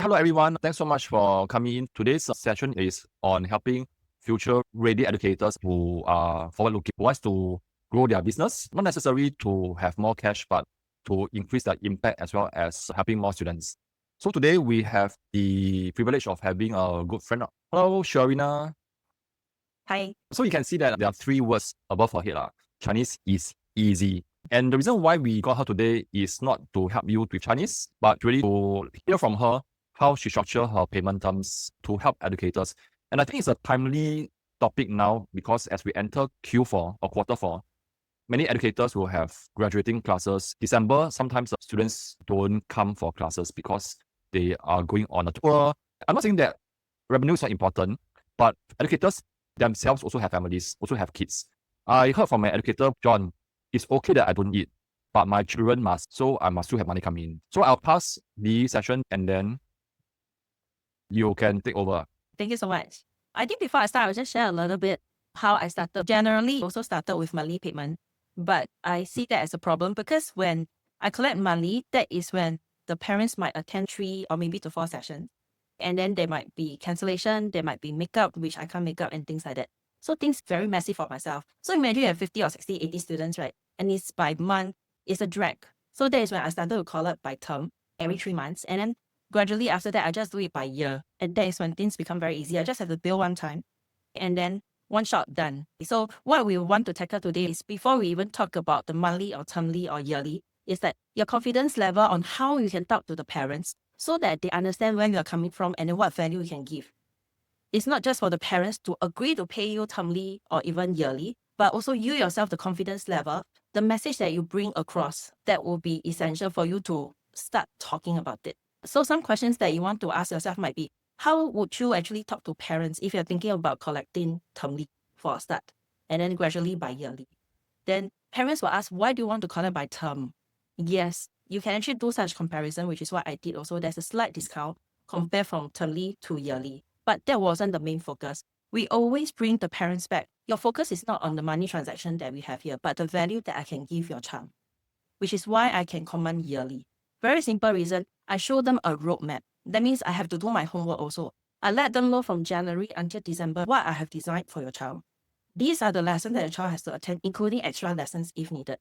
Hello, everyone. Thanks so much for coming in. Today's session is on helping future ready educators who are forward-looking, who wants to grow their business, not necessarily to have more cash, but to increase their impact as well as helping more students. So today we have the privilege of having a good friend. Hello, Sherina. Hi. So you can see that there are 3 words above her head. Chinese is easy. And the reason why we got her today is not to help you with Chinese, but really to hear from her how she structure her payment terms to help educators. And I think it's a timely topic now because as we enter Q4 or quarter 4, many educators will have graduating classes. December, sometimes students don't come for classes because they are going on a tour. I'm not saying that revenue is not important, but educators themselves also have families, also have kids. I heard from my educator, John, it's okay that I don't eat, but my children must, so I must still have money coming in. So I'll pass the session and then you can take over. Thank you so much. I think before I start, I'll just share a little bit how I started. Generally, also started with monthly payment, but I see that as a problem because when I collect monthly, that is when the parents might attend 3 or maybe to 4 sessions. And then there might be cancellation, there might be makeup, which I can't make up and things like that. So things very messy for myself. So imagine you have 50 or 60, 80 students, right? And it's by month, it's a drag. So that is when I started to collect by term every 3 months. And then gradually after that, I just do it by year. And that is when things become very easy. I just have to bill one time and then one shot done. So what we want to tackle today is before we even talk about the monthly or termly or yearly, is that your confidence level on how you can talk to the parents so that they understand where you're coming from and then what value you can give. It's not just for the parents to agree to pay you termly or even yearly, but also you yourself, the confidence level, the message that you bring across, that will be essential for you to start talking about it. So some questions that you want to ask yourself might be, how would you actually talk to parents if you're thinking about collecting termly for a start, and then gradually by yearly? Then parents will ask, why do you want to collect by term? Yes, you can actually do such comparison, which is what I did also. There's a slight discount compared from termly to yearly, but that wasn't the main focus. We always bring the parents back. Your focus is not on the money transaction that we have here, but the value that I can give your child, which is why I can command yearly. Very simple reason, I show them a roadmap. That means I have to do my homework also. I let them know from January until December what I have designed for your child. These are the lessons that the child has to attend, including extra lessons if needed.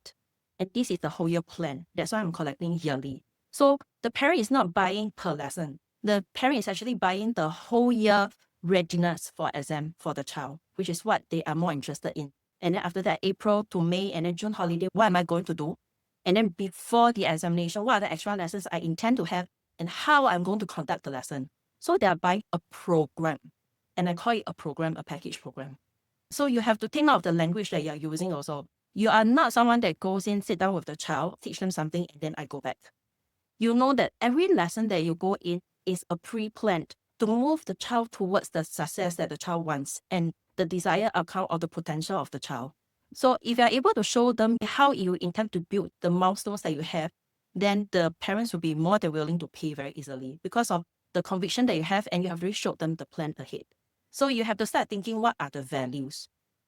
And this is the whole year plan. That's why I'm collecting yearly. So the parent is not buying per lesson. The parent is actually buying the whole year readiness for exam for the child, which is what they are more interested in. And then after that, April to May and then June holiday, what am I going to do? And then before the examination, what are the extra lessons I intend to have and how I'm going to conduct the lesson. So they are buying a program. And I call it a program, a package program. So you have to think of the language that you're using also. You are not someone that goes in, sit down with the child, teach them something, and then I go back. You know that every lesson that you go in is a pre-planned to move the child towards the success that the child wants and the desired outcome or the potential of the child. So if you're able to show them how you intend to build the milestones that you have, then the parents will be more than willing to pay very easily because of the conviction that you have and you have really showed them the plan ahead. So you have to start thinking, what are the values?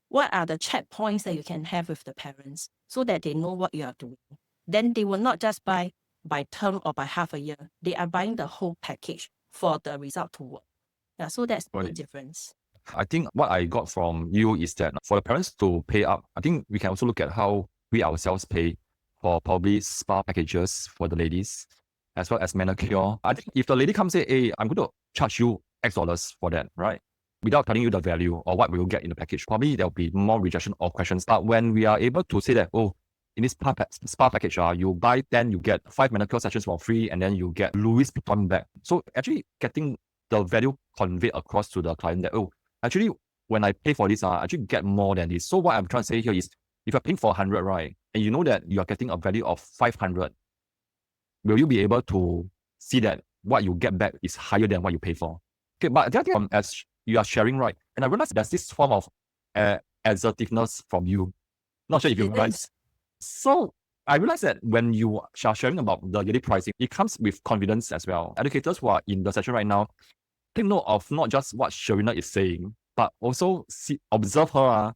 What are the checkpoints that you can have with the parents so that they know what you are doing? Then they will not just buy by term or by half a year. They are buying the whole package for the result to work. Yeah, so that's the difference. I think what I got from you is that for the parents to pay up, I think we can also look at how we ourselves pay for probably spa packages for the ladies, as well as manicure. I think if the lady comes and say, hey, I'm going to charge you X dollars for that, right? Without telling you the value or what we will get in the package, probably there'll be more rejection or questions. But when we are able to say that, oh, in this spa package, you buy 10, you get 5 manicure sessions for free, and then you get Louis Vuitton bag. So actually getting the value conveyed across to the client that, oh, actually, when I pay for this, I actually get more than this. So what I'm trying to say here is, if you're paying for 100, right, and you know that you're getting a value of 500, will you be able to see that what you get back is higher than what you pay for? Okay, but the other thing, as you are sharing, right, and I realize there's this form of assertiveness from you. Not sure if you realize. So I realize that when you are sharing about the yearly pricing, it comes with confidence as well. Educators who are in the session right now, take note of not just what Sherina is saying, but also observe her,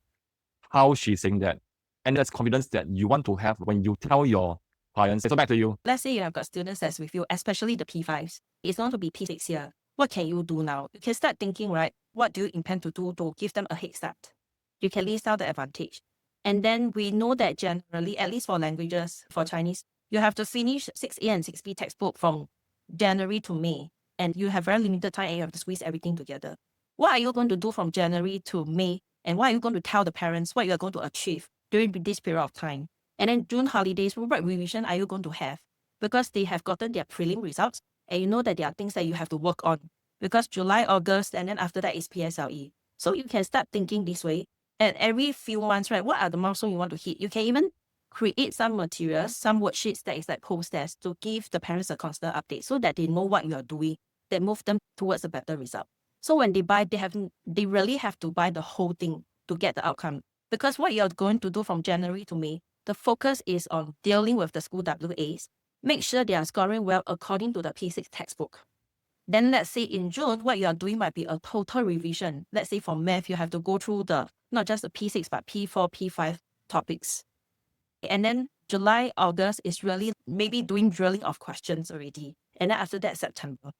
how she's saying that. And there's confidence that you want to have when you tell your clients. So back to you. Let's say you have got students that's with you, especially the P5s. it's going to be P6 here. What can you do now? You can start thinking, right? What do you intend to do to give them a head start? You can list out the advantage. And then we know that generally, at least for languages, for Chinese, you have to finish 6A and 6B textbook from January to May. And you have very limited time and you have to squeeze everything together. What are you going to do from January to May? And what are you going to tell the parents what you are going to achieve during this period of time? And then June holidays, what revision are you going to have? Because they have gotten their prelim results and you know that there are things that you have to work on. Because July, August, and then after that is PSLE. So you can start thinking this way. And every few months, right, what are the milestones you want to hit? You can even create some materials, some worksheets that is like post-test to give the parents a constant update so that they know what you are doing, that move them towards a better result. So when they buy, they really have to buy the whole thing to get the outcome. Because what you're going to do from January to May, the focus is on dealing with the school WAs. Make sure they are scoring well according to the P6 textbook. Then let's say in June, what you are doing might be a total revision. Let's say for math, you have to go through not just the P6, but P4, P5 topics. And then July, August is really maybe doing drilling of questions already. And then after that, September.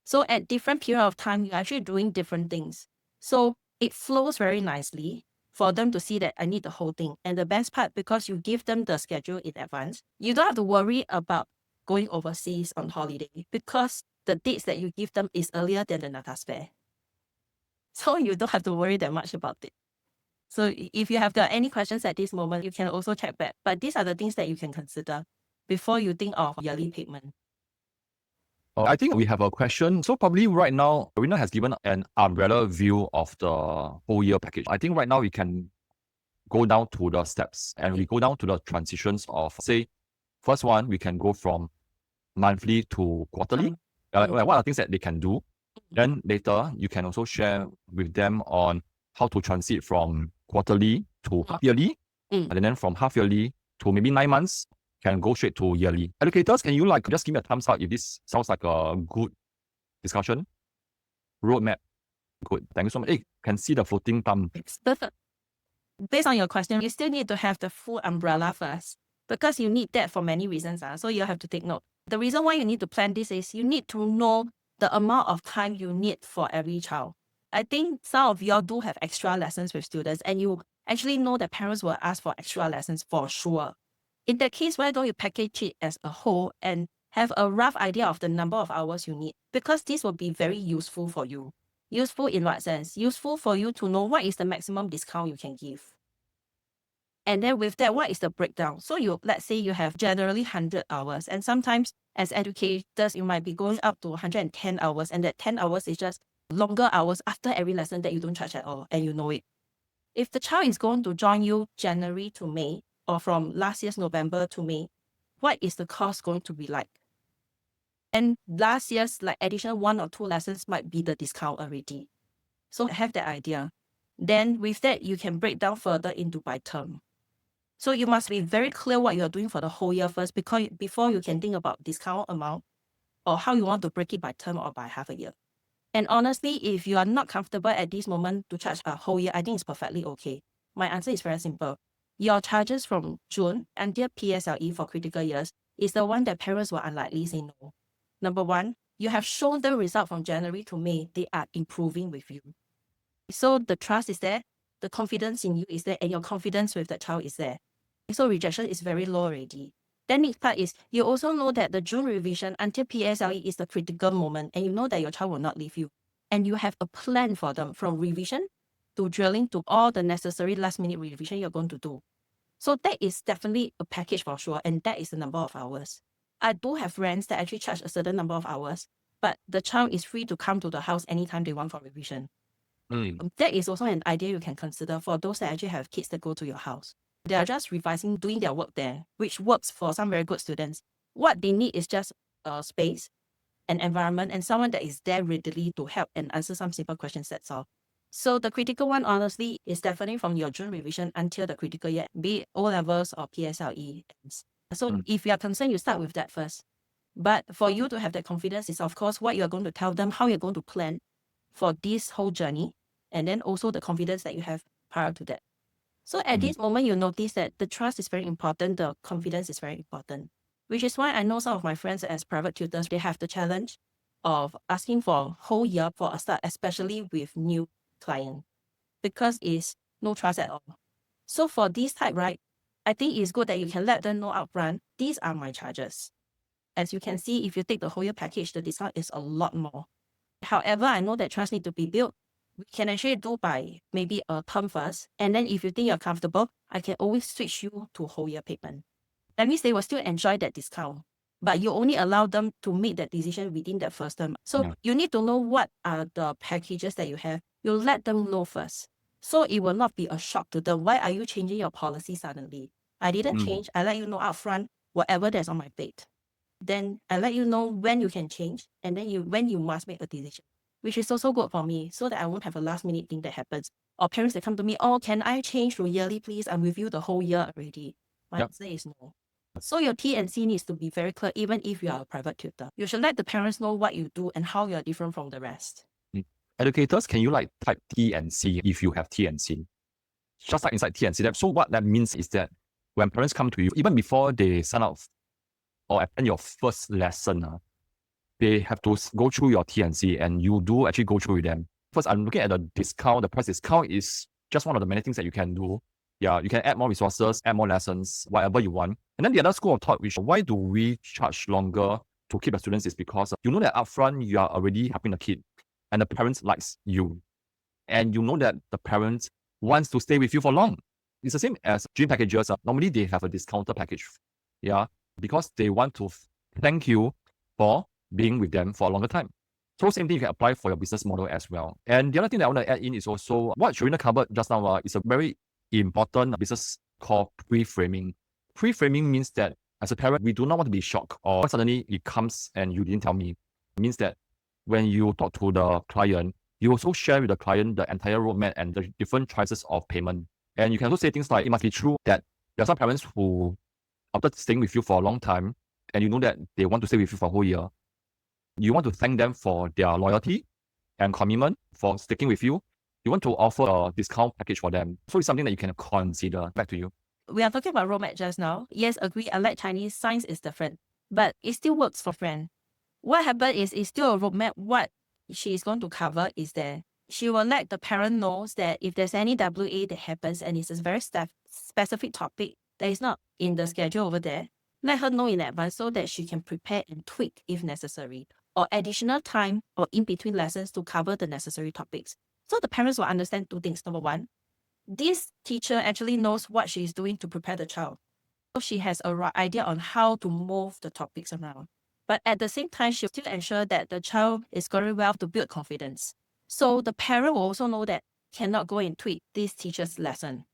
So at different period of time, you're actually doing different things. So it flows very nicely for them to see that I need the whole thing. And the best part, because you give them the schedule in advance, you don't have to worry about going overseas on holiday because the dates that you give them is earlier than the NATAS fair. So you don't have to worry that much about it. So if you have got any questions at this moment, you can also check back. But these are the things that you can consider before you think of yearly payment. I think we have a question. So probably right now, Sherina has given an umbrella view of the whole year package. I think right now we can go down to the steps and we go down to the transitions of, say, first one, we can go from monthly to quarterly. What are things that they can do? Then later, you can also share with them on how to transit from quarterly to half yearly, and then from half yearly to maybe 9 months, can go straight to yearly. Educators, can you just give me a thumbs up if this sounds like a good discussion? Roadmap. Good. Thank you so much. Hey, can see the floating thumb. Based on your question, you still need to have the full umbrella first because you need that for many reasons. So you have to take note. The reason why you need to plan this is you need to know the amount of time you need for every child. I think some of y'all do have extra lessons with students and you actually know that parents will ask for extra lessons for sure. In that case, why don't you package it as a whole and have a rough idea of the number of hours you need? Because this will be very useful for you. Useful in what sense? Useful for you to know what is the maximum discount you can give. And then with that, what is the breakdown? So let's say you have generally 100 hours and sometimes as educators, you might be going up to 110 hours and that 10 hours is just longer hours after every lesson that you don't charge at all and you know it. If the child is going to join you January to May or from last year's November to May, what is the cost going to be like? And last year's additional 1 or 2 lessons might be the discount already. So have that idea. Then with that, you can break down further into by term. So you must be very clear what you're doing for the whole year first before you can think about discount amount or how you want to break it by term or by half a year. And honestly, if you are not comfortable at this moment to charge a whole year, I think it's perfectly okay. My answer is very simple. Your charges from June until PSLE for critical years is the one that parents will unlikely say no. Number one, you have shown the result from January to May, they are improving with you. So the trust is there, the confidence in you is there, and your confidence with the child is there. So rejection is very low already. Then next part is you also know that the June revision until PSLE is the critical moment and you know that your child will not leave you. And you have a plan for them from revision to drilling to all the necessary last minute revision you're going to do. So that is definitely a package for sure and that is the number of hours. I do have friends that actually charge a certain number of hours, but the child is free to come to the house anytime they want for revision. That is also an idea you can consider for those that actually have kids that go to your house. They are just revising, doing their work there, which works for some very good students. What they need is just a space, an environment, and someone that is there readily to help and answer some simple questions, that's all. So the critical one, honestly, is definitely from your June revision until the critical year, be it O-levels or PSLE. So if you are concerned, you start with that first. But for you to have that confidence is, of course, what you're going to tell them, how you're going to plan for this whole journey, and then also the confidence that you have prior to that. So at this moment, you notice that the trust is very important, the confidence is very important, which is why I know some of my friends as private tutors, they have the challenge of asking for whole year for a start, especially with new client, because it's no trust at all. So for this type, right, I think it's good that you can let them know upfront, these are my charges. As you can see, if you take the whole year package, the discount is a lot more. However, I know that trust need to be built. We can actually do by maybe a term first. And then if you think you're comfortable, I can always switch you to whole year payment. That means they will still enjoy that discount. But you only allow them to make that decision within that first term. So Yeah. you need to know what are the packages that you have. You let them know first. So it will not be a shock to them. Why are you changing your policy suddenly? I didn't change. I let you know upfront whatever that's on my plate. Then I let you know when you can change and then when you must make a decision, which is also good for me so that I won't have a last minute thing that happens. Or parents that come to me, oh, can I change to yearly, please? I'm with you the whole year already. My answer is no. So your T&C needs to be very clear, even if you are a private tutor. You should let the parents know what you do and how you are different from the rest. Educators, can you like type T and C if you have T and C? Just like inside T and C. So what that means is that when parents come to you, even before they sign up or attend your first lesson, they have to go through your T and C, and you do actually go through with them. First, I'm looking at the discount. The price discount is just one of the many things that you can do. Yeah, you can add more resources, add more lessons, whatever you want. And then the other school of thought, which why do we charge longer to keep the students, is because you know that upfront you are already helping the kid, and the parents likes you, and you know that the parents wants to stay with you for long. It's the same as gym packages. Normally they have a discounted package, yeah, because they want to thank you for being with them for a longer time. So same thing you can apply for your business model as well. And the other thing that I want to add in is also what Sherina covered just now is a very important business called pre-framing. Pre-framing means that as a parent, we do not want to be shocked or suddenly it comes and you didn't tell me. It means that when you talk to the client, you also share with the client the entire roadmap and the different choices of payment. And you can also say things like, it must be true that there are some parents who, after staying with you for a long time, and you know that they want to stay with you for a whole year, you want to thank them for their loyalty and commitment for sticking with you. You want to offer a discount package for them. So it's something that you can consider. Back to you. We are talking about roadmap just now. Yes, agree, I like Chinese, science is different, but it still works for friend. What happened is it's still a roadmap. What she is going to cover is there. She will let the parent knows that if there's any WA that happens and it's a very specific topic that is not in the schedule over there, let her know in advance so that she can prepare and tweak if necessary, or additional time or in between lessons to cover the necessary topics. So the parents will understand two things. Number one, this teacher actually knows what she is doing to prepare the child. So she has a right idea on how to move the topics around. But at the same time, she'll still ensure that the child is going well to build confidence. So the parent will also know that cannot go and tweak this teacher's lesson.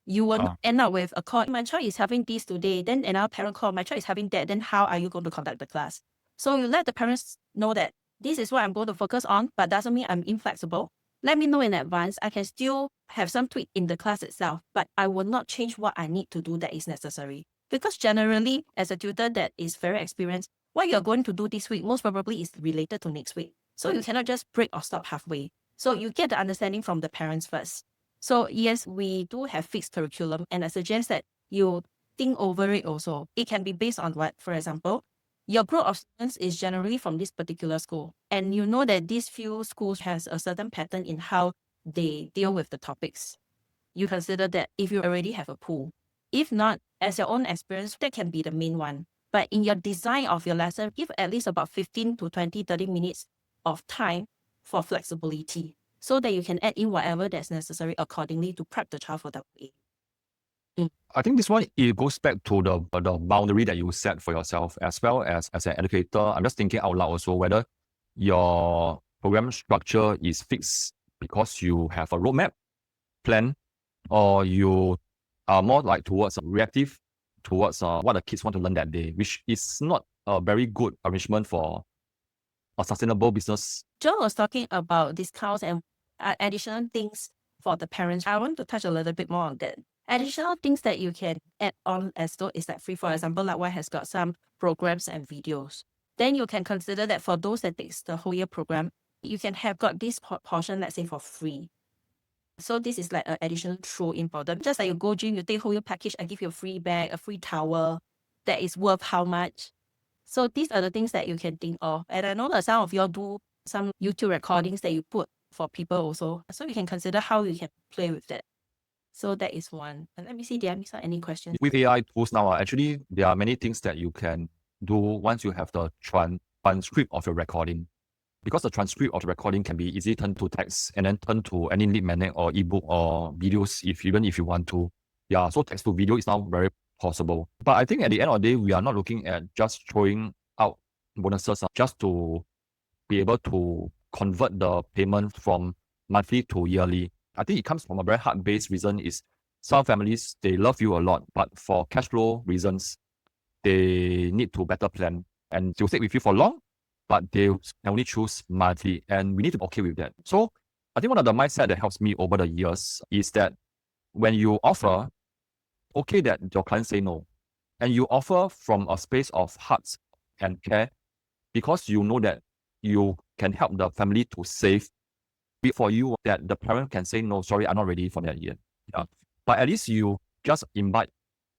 You will not end up with a call, my child is having this today, then another parent call, my child is having that, then how are you going to conduct the class? So you let the parents know that this is what I'm going to focus on, but doesn't mean I'm inflexible. Let me know in advance. I can still have some tweak in the class itself, but I will not change what I need to do that is necessary. Because generally, as a tutor that is very experienced, what you're going to do this week most probably is related to next week. So you cannot just break or stop halfway. So you get the understanding from the parents first. So yes, we do have fixed curriculum, and I suggest that you think over it also. It can be based on what, for example, your group of students is generally from this particular school, and you know that these few schools has a certain pattern in how they deal with the topics. You consider that if you already have a pool. If not, as your own experience, that can be the main one. But in your design of your lesson, give at least about 15 to 20, 30 minutes of time for flexibility so that you can add in whatever that's necessary accordingly to prep the child for that way. I think this one, it goes back to the boundary that you set for yourself as well as an educator. I'm just thinking out loud also whether your program structure is fixed because you have a roadmap plan, or you are more like towards reactive, towards what the kids want to learn that day, which is not a very good arrangement for a sustainable business. John was talking about discounts and additional things for the parents. I want to touch a little bit more on that. Additional things that you can add on as though is like free. For example, like one has got some programs and videos. Then you can consider that for those that takes the whole year program, you can have got this portion, let's say, for free. So this is like an additional throw in for them. Just like you go gym, you take whole year package, I give you a free bag, a free towel that is worth how much? So these are the things that you can think of. And I know that some of you all do some YouTube recordings that you put for people also. So you can consider how you can play with that. So that is one. And let me see, did I miss out any questions? With AI tools now, actually, there are many things that you can do once you have the transcript of your recording. Because the transcript of the recording can be easily turned to text and then turned to any lead magnet or ebook or videos even if you want to. Yeah, so text to video is now very possible. But I think at the end of the day, we are not looking at just throwing out bonuses just to be able to convert the payment from monthly to yearly. I think it comes from a very hard-based reason is some families, they love you a lot, but for cash flow reasons, they need to better plan and they'll stay with you for long, but they can only choose monthly, and we need to be okay with that. So I think one of the mindset that helps me over the years is that when you offer, okay that your client say no, and you offer from a space of heart and care because you know that you can help the family to save for you, that the parent can say no, sorry, I'm not ready for that yet. Yeah. But at least you just invite.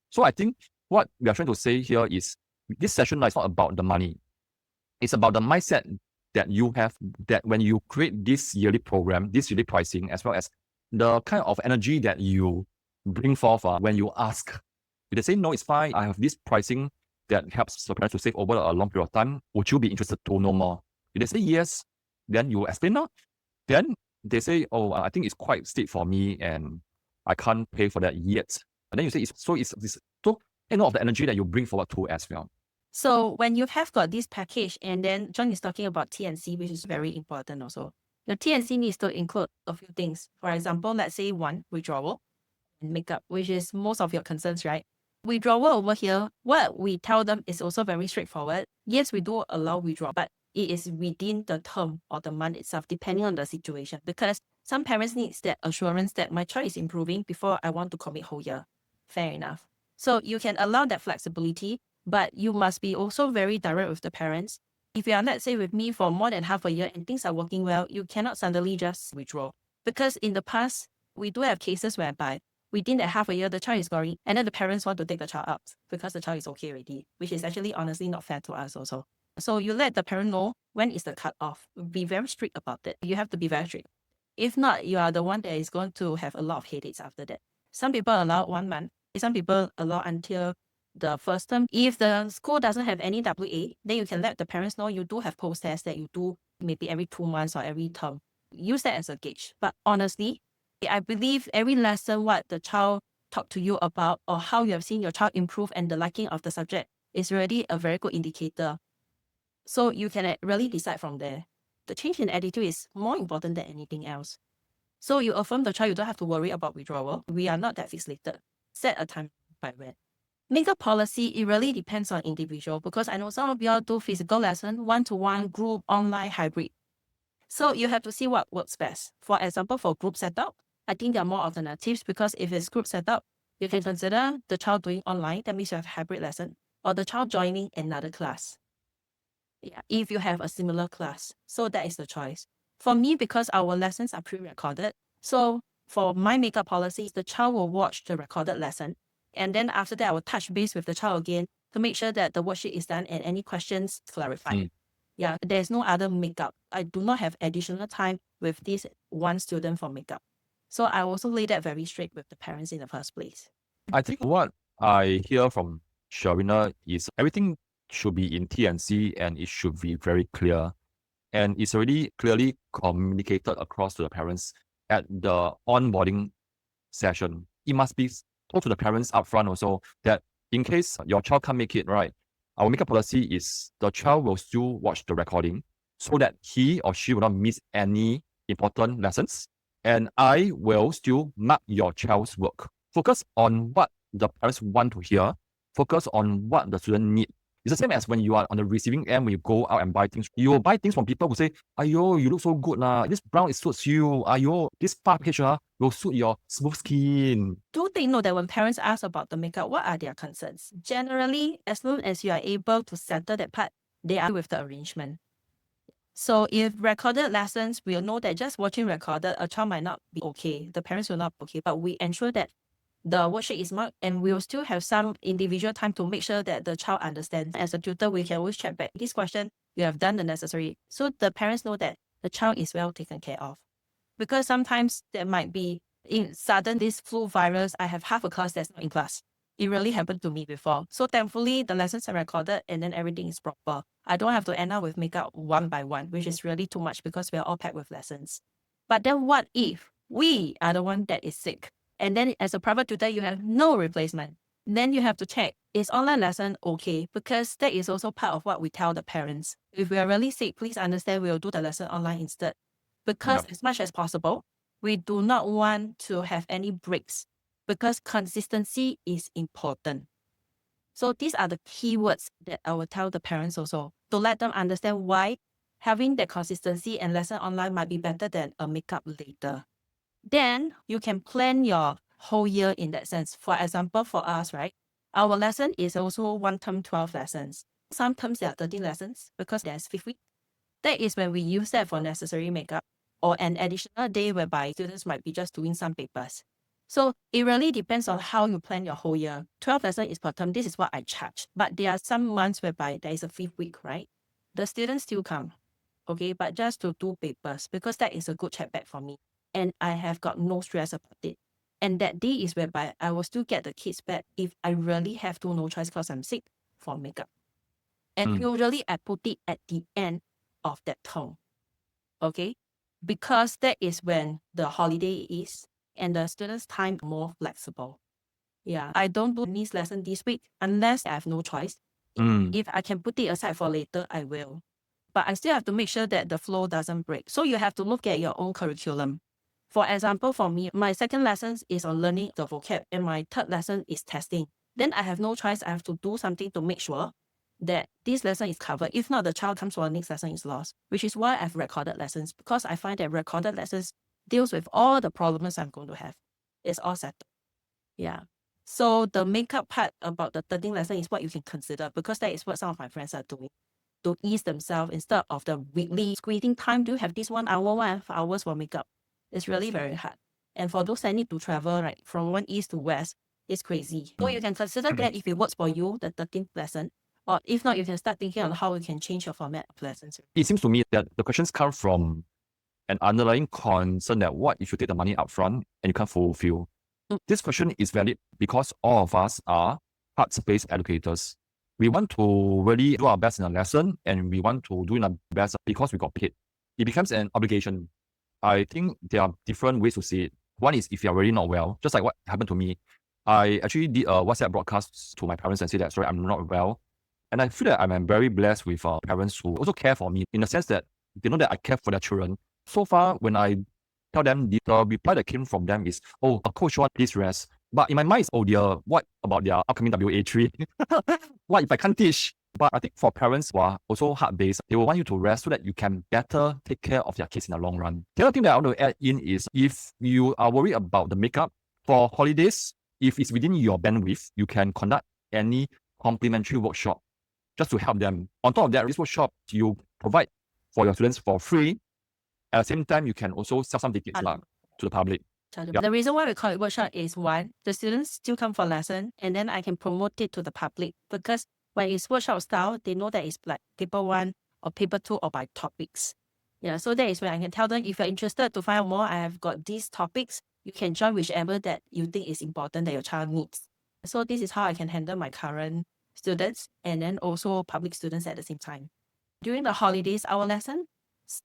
So I think what we are trying to say here is this session is not about the money. It's about the mindset that you have, that when you create this yearly program, this yearly pricing, as well as the kind of energy that you bring forth when you ask. If they say no, it's fine, I have this pricing that helps the parents to save over a long period of time, would you be interested to know more? If they say yes, then you explain now. Then they say, oh, I think it's quite steep for me and I can't pay for that yet. And then you say, so note of the energy that you bring forward to as well. So when you have got this package, and then John is talking about T&C, which is very important also. Your T&C needs to include a few things. For example, let's say one, withdrawal and makeup, which is most of your concerns, right? Withdrawal over here, what we tell them is also very straightforward. Yes, we do allow withdrawal, but it is within the term or the month itself, depending on the situation. Because some parents need that assurance that my child is improving before I want to commit whole year. Fair enough. So you can allow that flexibility, but you must be also very direct with the parents. If you are, let's say, with me for more than half a year and things are working well, you cannot suddenly just withdraw. Because in the past, we do have cases whereby within that half a year, the child is scoring, and then the parents want to take the child out because the child is okay already, which is actually honestly not fair to us also. So you let the parent know when is the cut off. Be very strict about it. You have to be very strict. If not, you are the one that is going to have a lot of headaches after that. Some people allow 1 month. Some people allow until the first term. If the school doesn't have any WA, then you can let the parents know you do have post-test that you do maybe every 2 months or every term. Use that as a gauge. But honestly, I believe every lesson what the child talked to you about or how you have seen your child improve and the liking of the subject is already a very good indicator. So you can really decide from there. The change in attitude is more important than anything else. So you affirm the child, you don't have to worry about withdrawal. We are not that fixated. Set a time by when. Makeup policy, it really depends on individual because I know some of y'all do physical lesson, one-to-one, group, online, hybrid. So you have to see what works best. For example, for group setup, I think there are more alternatives because if it's group setup, you can consider the child doing online, that means you have hybrid lesson, or the child joining another class. Yeah, if you have a similar class. So that is the choice. For me, because our lessons are pre-recorded, so for my makeup policies, the child will watch the recorded lesson. And then after that, I will touch base with the child again to make sure that the worksheet is done and any questions clarified. Yeah, there's no other makeup. I do not have additional time with this one student for makeup. So I also lay that very straight with the parents in the first place. I think what I hear from Sherina is everything should be in T&C and it should be very clear. And it's already clearly communicated across to the parents at the onboarding session. It must be told to the parents upfront also that in case your child can't make it, right, our makeup policy is the child will still watch the recording so that he or she will not miss any important lessons. And I will still mark your child's work. Focus on what the parents want to hear. Focus on what the student need. It's the same as when you are on the receiving end, when you go out and buy things. You will buy things from people who say, ayo, you look so good lah. This brown, it suits you. Ayo, this package will suit your smooth skin. Do take note that when parents ask about the makeup, what are their concerns? Generally, as long as you are able to settle that part, they are with the arrangement. So if recorded lessons, we'll know that just watching recorded, a child might not be okay. The parents will not be okay, but we ensure that the worksheet is marked, and we will still have some individual time to make sure that the child understands. As a tutor, we can always check back. This question, you have done the necessary. So the parents know that the child is well taken care of. Because sometimes there might be, in sudden this flu virus, I have half a class that's not in class. It really happened to me before. So thankfully, the lessons are recorded and then everything is proper. I don't have to end up with makeup one by one, which is really too much because we are all packed with lessons. But then what if we are the one that is sick? And then as a private tutor, you have no replacement. Then you have to check, is online lesson okay? Because that is also part of what we tell the parents. If we are really sick, please understand we will do the lesson online instead. Because as much as possible, we do not want to have any breaks because consistency is important. So these are the keywords that I will tell the parents also to let them understand why having that consistency and lesson online might be better than a makeup later. Then you can plan your whole year in that sense. For example, for us, right, our lesson is also one term 12 lessons. Some terms there are 13 lessons because there's 5th week. That is when we use that for necessary makeup or an additional day whereby students might be just doing some papers. So it really depends on how you plan your whole year. 12 lessons is per term. This is what I charge. But there are some months whereby there is a 5th week, right? The students still come, okay? But just to do papers because that is a good check back for me. And I have got no stress about it. And that day is whereby I will still get the kids back if I really have to, no choice because I'm sick, for makeup. And usually I put it at the end of that term, okay? Because that is when the holiday is and the students' time more flexible. Yeah, I don't do this lesson this week unless I have no choice. If I can put it aside for later, I will. But I still have to make sure that the flow doesn't break. So you have to look at your own curriculum. For example, for me, my second lesson is on learning the vocab and my third lesson is testing. Then I have no choice. I have to do something to make sure that this lesson is covered. If not, the child comes for the next lesson is lost, which is why I've recorded lessons because I find that recorded lessons deals with all the problems I'm going to have. It's all settled. Yeah. So the makeup part about the 13th lesson is what you can consider because that is what some of my friends are doing to ease themselves instead of the weekly squeezing time. Do you have this 1 hour, 1.5 hours for makeup? It's really very hard. And for those that need to travel, right, from one east to west, it's crazy. So you can consider that if it works for you, the 13th lesson. Or if not, you can start thinking on how you can change your format of lessons. It seems to me that the questions come from an underlying concern that what if you take the money upfront and you can't fulfill? This question is valid because all of us are arts-based educators. We want to really do our best in a lesson and we want to do our best because we got paid. It becomes an obligation. I think there are different ways to see it. One is if you're really not well, just like what happened to me. I actually did a WhatsApp broadcast to my parents and say that, sorry, I'm not well. And I feel that I'm very blessed with parents who also care for me in the sense that they know that I care for their children. So far, when I tell them, the reply that came from them is, oh, coach, please rest. But in my mind, it's, oh dear, what about their upcoming WA3? What if I can't teach? But I think for parents who are also heart-based, they will want you to rest so that you can better take care of their kids in the long run. The other thing that I want to add in is if you are worried about the makeup, for holidays, if it's within your bandwidth, you can conduct any complimentary workshop just to help them. On top of that, this workshop you provide for your students for free. At the same time, you can also sell some tickets to the public. Yep. The reason why we call it workshop is one, the students still come for lesson and then I can promote it to the public because when it's workshop style, they know that it's like paper 1 or paper 2 or by topics. Yeah, so that is when I can tell them if you're interested to find out more, I have got these topics. You can join whichever that you think is important that your child needs. So this is how I can handle my current students and then also public students at the same time. During the holidays, our lessons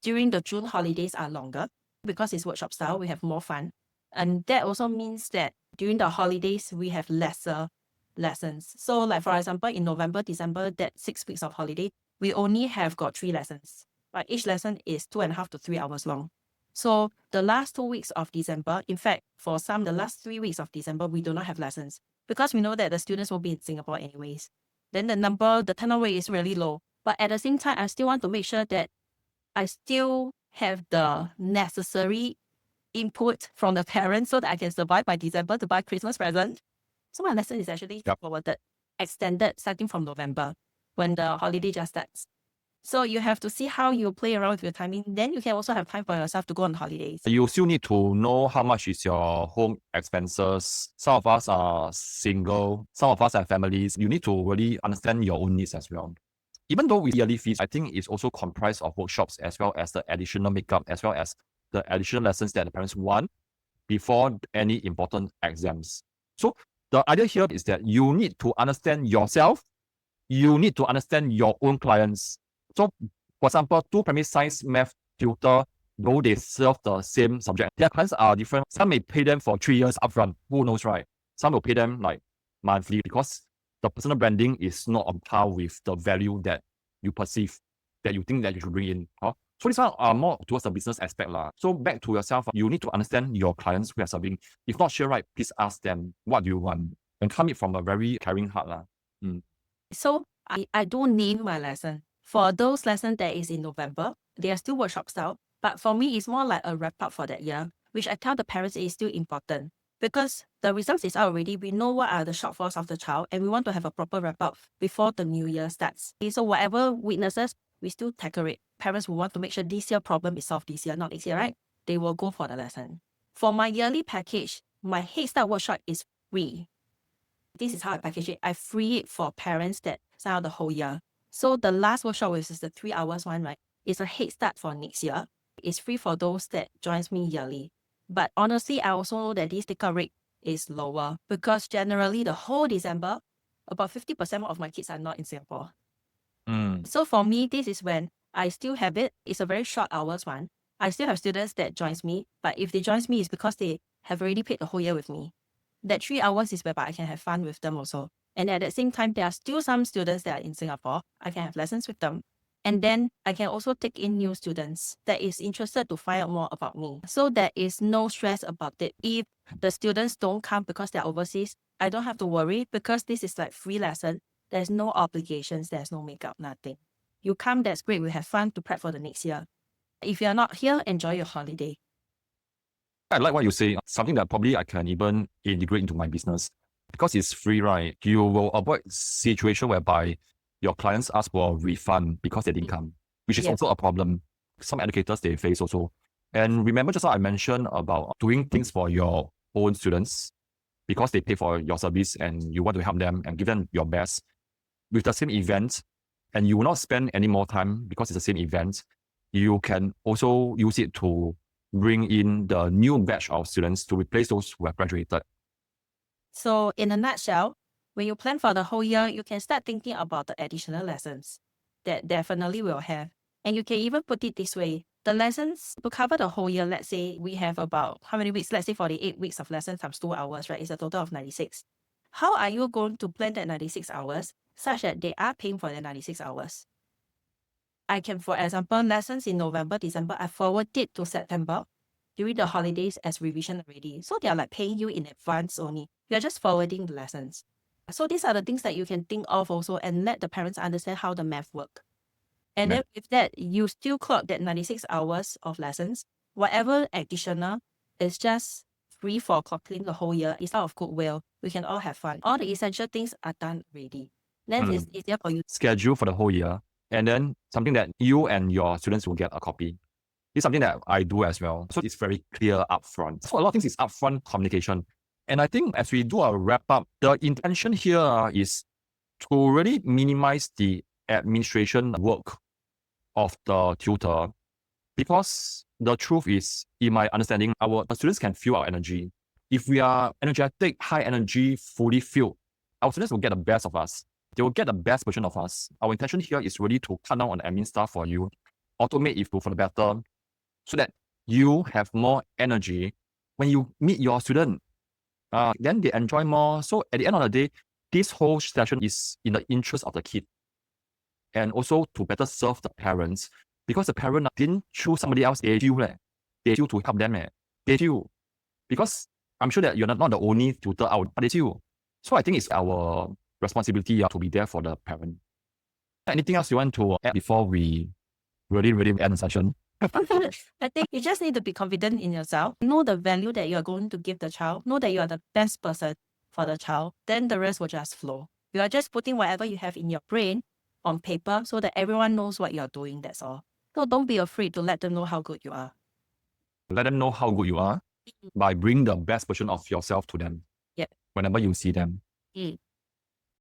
during the June holidays are longer because it's workshop style, we have more fun. And that also means that during the holidays, we have lesser lessons. So like for example, in November, December, that 6 weeks of holiday, we only have got 3 lessons. But each lesson is 2.5 to 3 hours long. So the last 2 weeks of December, in fact, for some, the last 3 weeks of December, we do not have lessons because we know that the students will be in Singapore anyways. Then the turnover rate is really low. But at the same time, I still want to make sure that I still have the necessary input from the parents so that I can survive by December to buy Christmas present. So my lesson is actually forwarded, extended starting from November when the holiday just starts. So you have to see how you play around with your timing. Then you can also have time for yourself to go on holidays. You still need to know how much is your home expenses. Some of us are single, some of us have families. You need to really understand your own needs as well. Even though with yearly fees, I think it's also comprised of workshops as well as the additional makeup, as well as the additional lessons that the parents want before any important exams. So the idea here is that you need to understand yourself. You need to understand your own clients. So, for example, two primary science math tutor, though they serve the same subject, their clients are different. Some may pay them for 3 years upfront. Who knows, right? Some will pay them like monthly because the personal branding is not on par with the value that you perceive, that you think that you should bring in. Huh? So this one are more towards the business aspect. So back to yourself, you need to understand your clients who are serving. If not sure, right, please ask them what do you want and come it from a very caring heart. So I don't name my lesson. For those lessons that is in November, they are still workshop style. But for me, it's more like a wrap up for that year, which I tell the parents is still important because the results is out already. We know what are the shortfalls of the child, and we want to have a proper wrap up before the new year starts. So whatever weaknesses, we still tackle it. Parents will want to make sure this year problem is solved this year, not next year, right? They will go for the lesson. For my yearly package, my Head Start workshop is free. This is how I package it. I free it for parents that sign out the whole year. So the last workshop, which is the 3 hours one, right, is a head start for next year. It's free for those that joins me yearly. But honestly, I also know that this take-up rate is lower because generally the whole December, about 50% of my kids are not in Singapore. So for me, this is when I still have it. It's a very short hours one. I still have students that joins me, but if they joins me, it's because they have already paid the whole year with me. That 3 hours is whereby I can have fun with them also. And at the same time, there are still some students that are in Singapore. I can have lessons with them. And then I can also take in new students that is interested to find out more about me. So there is no stress about it. If the students don't come because they're overseas, I don't have to worry because this is like free lesson. There's no obligations. There's no makeup, nothing. You come, that's great. We have fun to prep for the next year. If you're not here, enjoy your holiday. I like what you say, something that probably I can even integrate into my business. Because it's free, right? You will avoid situation whereby your clients ask for a refund because they didn't come, which is also a problem. Some educators, they face also. And remember just now I mentioned about doing things for your own students because they pay for your service and you want to help them and give them your best with the same event, and you will not spend any more time because it's the same event. You can also use it to bring in the new batch of students to replace those who have graduated. So in a nutshell, when you plan for the whole year, you can start thinking about the additional lessons that definitely will have. And you can even put it this way. The lessons to cover the whole year, let's say we have about how many weeks? Let's say 48 weeks of lessons times 2 hours, right? It's a total of 96. How are you going to plan that 96 hours such that they are paying for the 96 hours? I can, for example, lessons in November, December, I forward it to September during the holidays as revision already. So they are like paying you in advance only. You're just forwarding the lessons. So these are the things that you can think of also and let the parents understand how the math work. And then with that, you still clock that 96 hours of lessons. Whatever additional is just free for clocking the whole year. It's out of goodwill. We can all have fun. All the essential things are done already. Then it's easier for you. Schedule for the whole year. And then something that you and your students will get a copy. It's something that I do as well. So it's very clear upfront. So a lot of things is upfront communication. And I think as we do a wrap up, the intention here is to really minimize the administration work of the tutor, because the truth is, in my understanding, our students can feel our energy. If we are energetic, high energy, fully filled, our students will get the best of us. They will get the best version of us. Our intention here is really to cut down on admin stuff for you, automate it for the better, so that you have more energy when you meet your student. Then they enjoy more. So at the end of the day, this whole session is in the interest of the kid, and also to better serve the parents, because the parent didn't choose somebody else. They choose to help them. They choose because I'm sure that you're not the only tutor out, but they choose. So I think it's our responsibility to be there for the parent. Anything else you want to add before we really end the session? I think you just need to be confident in yourself. Know the value that you are going to give the child. Know that you are the best person for the child. Then the rest will just flow. You are just putting whatever you have in your brain on paper so that everyone knows what you're doing. That's all. So don't be afraid to let them know how good you are. Let them know how good you are by bringing the best version of yourself to them. Yep. Whenever you see them.